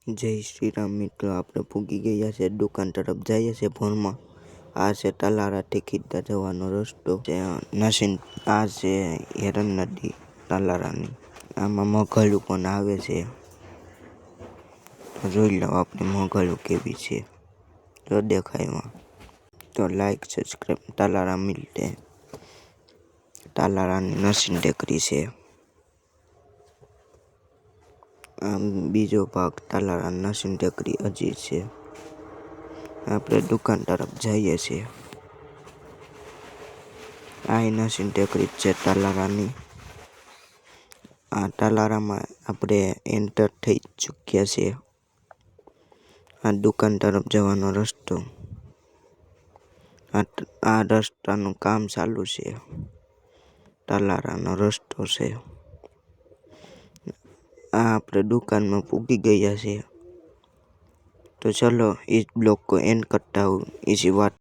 જય શ્રી રામ મિત્રો, આપણે પૂગી ગયા છે દુકાન તરફ જઈએ છે ભોરમાં. આ છે તાલારાથી ખીતા જવાનો રસ્તો. નસીન આ છે હેરણ નદી તાલારાની. આમાં મઘલું પણ આવે છે. જોઈ લો આપણે મઘલું કેવી છે, તો દેખાયમાં. તો લાઈક સબસ્ક્રાઈબ. તાલારા મિલતે તાલારાની નસીન ટેકરી છે. આમ બીજો ભાગ તાલારા નસીન ટેકરી હજી છે. આપણે દુકાન તરફ જઈએ છીએ. આ નસીન ટેકરી છે તાલારાની. આ તાલારામાં આપણે એન્ટર થઈ ચૂક્યા છીએ. આ દુકાન તરફ જવાનો રસ્તો. આ રસ્તાનું કામ ચાલુ છે. તાલારાનો રસ્તો છે. આ આપણે દુકાનમાં પૂગી ગયા છે. तो चलो इस ब्लॉग को एंड करता हूँ इसी बात